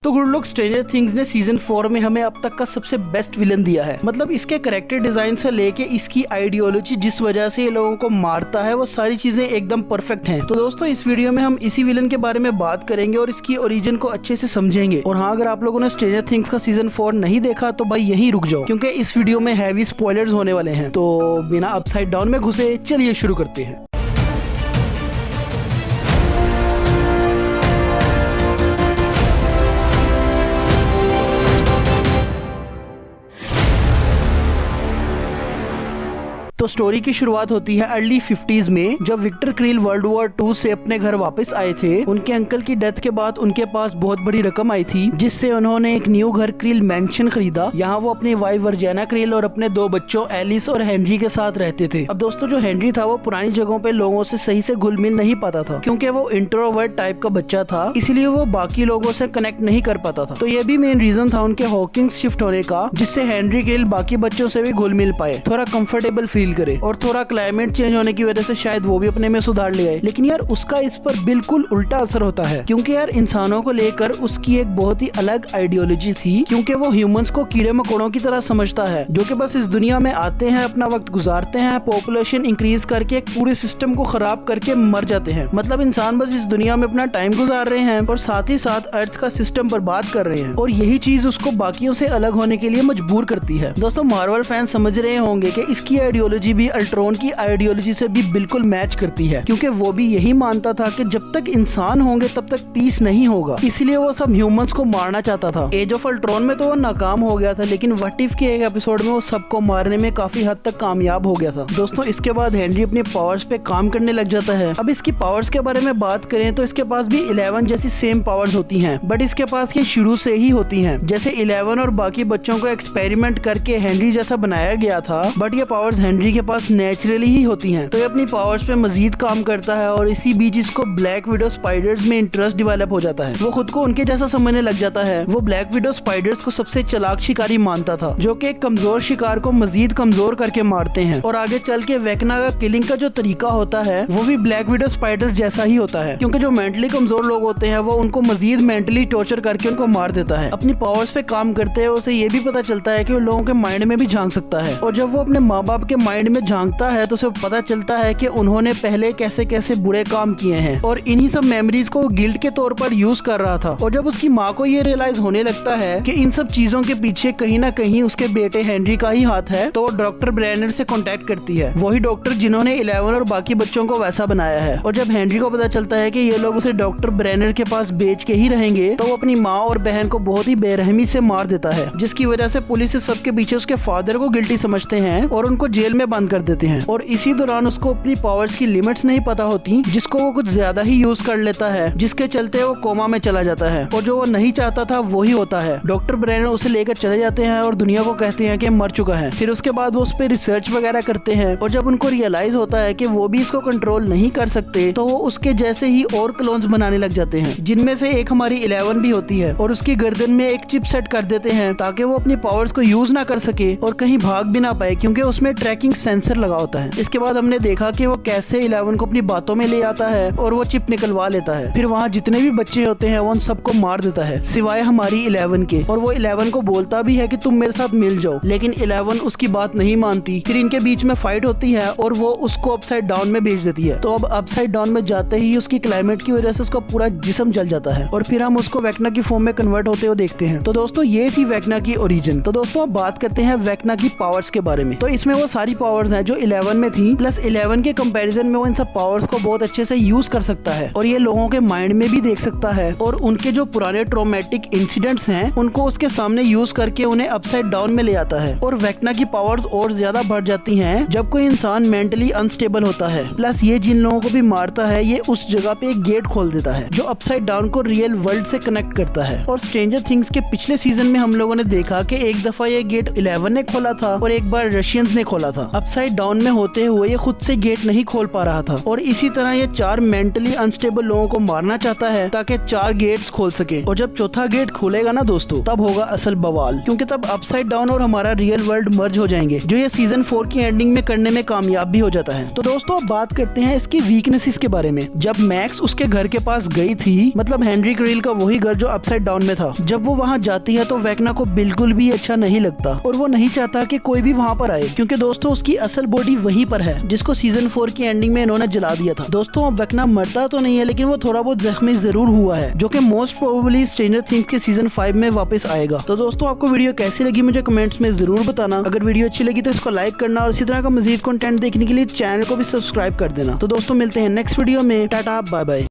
तो गुड लोग, stranger things ने सीजन 4 में हमें अब तक का सबसे बेस्ट विलन दिया है। मतलब इसके कैरेक्टर डिजाइन से लेके इसकी आइडियोलॉजी, जिस वजह से ये लोगों को मारता है, वो सारी चीजें एकदम परफेक्ट हैं। तो दोस्तों, इस वीडियो में हम इसी विलन के बारे में बात करेंगे और इसकी ओरिजिन को अच्छे से समझेंगे। और हाँ, अगर आप लोगों ने स्ट्रेंजर थिंग्स का सीजन 4 नहीं देखा तो भाई यहीं रुक जाओ, क्योंकि इस वीडियो में हैवी स्पॉयलर्स होने वाले हैं। तो बिना अपसाइड डाउन में घुसे चलिए शुरू करते हैं। तो स्टोरी की शुरुआत होती है अर्ली 50s में, जब विक्टर क्रील वर्ल्ड वॉर 2 से अपने घर वापस आए थे। उनके अंकल की डेथ के बाद उनके पास बहुत बड़ी रकम आई थी, जिससे उन्होंने एक न्यू घर क्रील मैंशन खरीदा। यहाँ वो अपनी वाइफ वर्जिना क्रील और अपने 2 बच्चों एलिस और हेनरी के साथ रहते थे। अब दोस्तों, जो हेनरी था वो पुरानी जगहों पे लोगों से सही से घुल मिल नहीं पाता था, क्योंकि वो इंट्रोवर्ट टाइप का बच्चा था, इसलिए वो बाकी लोगों से कनेक्ट नहीं कर पाता था। तो ये भी मेन रीजन था उनके हॉकिंग्स शिफ्ट होने का, जिससे हेनरी क्रील बाकी बच्चों से भी घुल मिल पाए, थोड़ा कंफर्टेबल फील करे। और थोड़ा क्लाइमेट चेंज होने की वजह से शायद वो भी अपने में सुधार ले आए। लेकिन यार, उसका इस पर बिल्कुल उल्टा असर होता है, क्योंकि यार इंसानों को लेकर उसकी एक बहुत ही अलग आइडियोलॉजी थी। क्योंकि वो ह्यूमंस को कीड़े मकोड़ों की तरह समझता है, जो कि बस इस दुनिया में आते हैं, अपना वक्त गुजारते हैं, पॉपुलेशन इंक्रीज करके एक पूरे सिस्टम को खराब करके मर जाते हैं। मतलब इंसान बस इस दुनिया में अपना टाइम गुजार रहे हैं और साथ ही साथ अर्थ का सिस्टम बर्बाद कर रहे हैं। और यही चीज उसको बाकियों से अलग होने के लिए मजबूर करती है। दोस्तों, मार्वल फैन समझ रहे होंगे कि इसकी आइडियोलॉजी भी अल्ट्रॉन की आइडियोलॉजी से भी बिल्कुल मैच करती है, क्योंकि वो भी यही मानता था कि जब तक इंसान होंगे तब तक पीस नहीं होगा। इसलिए वो सब ह्यूमंस को मारना चाहता था। एज ऑफ अल्ट्रॉन में तो वो नाकाम हो गया था, लेकिन व्हाट इफ के एक एपिसोड में वो सबको मारने में काफी हद तक कामयाब हो गया था। दोस्तों, इसके बाद हेनरी अपनी पावर्स पे काम करने लग जाता है। अब इसकी पावर्स के बारे में बात करें तो इसके पास भी 11 जैसी सेम पावर्स होती हैं, बट इसके पास ये शुरू से ही होती हैं। जैसे 11 और बाकी बच्चों को एक्सपेरिमेंट करके हेनरी जैसा बनाया गया था, बट ये पावर्स हेनरी के पास नेचुरली ही होती हैं। तो ये अपनी पावर्स पे मजीद काम करता है और इसी बीच इसको ब्लैक विडो स्पाइडर्स में इंटरेस्ट डेवलप हो जाता है। वो खुद को उनके जैसा समझने लग जाता है। वो ब्लैक विडो स्पाइडर्स को सबसे चालाक शिकारी मानता था, जो कि एक कमजोर शिकार को मजीद कमजोर करके मारते हैं। और आगे चल के वेकना का किलिंग का जो तरीका होता है वो भी ब्लैक विडो स्पाइडर्स जैसा ही होता है, क्योंकि जो मेंटली कमजोर लोग होते हैं वो उनको मजीद मेंटली टॉर्चर करके उनको मार देता है। अपनी पावर्स पे काम करते हैं उसे ये भी पता चलता है कि वो लोगों के माइंड में भी झांक सकता है। और जब वो अपने माँ बाप के माइंड में झांकता है तो उसे पता चलता है कि उन्होंने पहले कैसे कैसे बुरे काम किए हैं, और इन्हीं सब मेमोरीज को गिल्ट के तौर पर यूज कर रहा था। और जब उसकी माँ को ये रियलाइज होने लगता है कि इन सब चीजों के पीछे कहीं ना कहीं उसके बेटे हेनरी का ही हाथ है, तो वो डॉक्टर ब्रेनर से कांटेक्ट करती है, वही डॉक्टर जिन्होंने 11 और बाकी बच्चों को वैसा बनाया है। और जब हेनरी को पता चलता है कि ये लोग उसे डॉक्टर ब्रेनर के पास बेच के ही रहेंगे, तो वो अपनी माँ और बहन को बहुत ही बेरहमी से मार देता है, जिसकी वजह से पुलिस इस सबके पीछे उसके फादर को गिल्टी समझते हैं और उनको जेल में बंद कर देते हैं। और इसी दौरान उसको अपनी पावर्स की लिमिट्स नहीं पता होती, जिसको वो कुछ ज्यादा ही यूज कर लेता है, जिसके चलते वो कोमा में चला जाता है। और जो वो नहीं चाहता था वही होता है। डॉक्टर ब्रेनर उसे लेकर चले जाते हैं और दुनिया को कहते हैं कि मर चुका है। फिर उसके बाद वो उस पर रिसर्च वगैरह करते हैं, और जब उनको रियलाइज होता है कि वो भी इसको कंट्रोल नहीं कर सकते, तो वो उसके जैसे ही और क्लोन्स बनाने लग जाते हैं, जिनमें से एक हमारी 11 भी होती है। और उसकी गर्दन में एक चिप सेट कर देते हैं ताकि वो अपनी पावर्स को यूज ना कर सके और कहीं भाग भी ना पाए, क्योंकि उसमें ट्रैकिंग सेंसर लगा होता है। इसके बाद हमने देखा कि वो कैसे 11 को अपनी बातों में ले आता है और वो चिप निकलवा लेता है। फिर वहाँ जितने भी बच्चे होते हैं वो उन सबको मार देता है, सिवाय हमारी 11 के। और वो 11 को बोलता भी है कि तुम मेरे साथ मिल जाओ, लेकिन 11 उसकी बात नहीं मानती। फिर इनके बीच में फाइट होती है और वो उसको अपसाइड डाउन में भेज देती है। तो अब अपसाइड डाउन में जाते ही उसकी क्लाइमेट की वजह से उसका पूरा जिस्म जल जाता है, और फिर हम उसको वेकना की फॉर्म में कन्वर्ट होते हुए देखते हैं। तो दोस्तों, ये थी वेकना की ओरिजिन। तो दोस्तों, अब बात करते हैं वेकना की पावर्स के बारे में। तो इसमें वो सारी पावर्स हैं जो 11 में थी, प्लस 11 के कंपैरिजन में वो इन सब पावर्स को बहुत अच्छे से यूज कर सकता है, और ये लोगों के माइंड में भी देख सकता है, और उनके जो पुराने ट्रॉमेटिक इंसिडेंट्स हैं उनको उसके सामने यूज करके उन्हें अपसाइड डाउन में ले आता है। और वेकना की पावर्स और ज्यादा बढ़ जाती हैं जब कोई इंसान मेंटली अनस्टेबल होता है। प्लस ये जिन लोगों को भी मारता है, ये उस जगह पे एक गेट खोल देता है जो अपसाइड डाउन को रियल वर्ल्ड से कनेक्ट करता है। और स्ट्रेंजर थिंग्स के पिछले सीजन में हम लोगों ने देखा कि एक दफा ये गेट 11 ने खोला था और एक बार रशियंस ने खोला था। अपसाइड डाउन में होते हुए ये खुद से गेट नहीं खोल पा रहा था और इसी तरह ये 4 मेंटली अनस्टेबल लोगों को मारना चाहता है ताकि 4 गेट्स खोल सके। और जब चौथा गेट खुलेगा ना दोस्तों, तब होगा असल बवाल, क्योंकि तब अपसाइड डाउन और हमारा रियल वर्ल्ड मर्ज हो जाएंगे, जो ये सीजन 4 की एंडिंग में करने में कामयाब भी हो जाता है। तो दोस्तों अब बात करते हैं इसकी वीकनेसेस के बारे में। जब मैक्स उसके घर के पास गई थी, मतलब हेनरी क्रिल का वही घर जो अपसाइड डाउन में था, जब वो वहाँ जाती है तो वेक्ना को बिल्कुल भी अच्छा नहीं लगता और वो नहीं चाहता कि कोई भी वहाँ पर आए, क्योंकि दोस्तों उसकी असल बॉडी वहीं पर है जिसको सीजन 4 की एंडिंग में इन्होंने जला दिया था। दोस्तों अब वेक्ना मरता तो नहीं है, लेकिन वो थोड़ा बहुत जख्मी जरूर हुआ है, जो कि मोस्ट प्रोबेबली स्ट्रेंजर थिंग्स के सीजन 5 में वापस आएगा। तो दोस्तों आपको वीडियो कैसी लगी मुझे कमेंट्स में जरूर बताना। अगर वीडियो अच्छी लगी तो इसको लाइक करना और इसी तरह का मजीद कंटेंट देखने के लिए चैनल को भी सब्सक्राइब कर देना। तो दोस्तों मिलते हैं नेक्स्ट वीडियो में। Tata bye bye.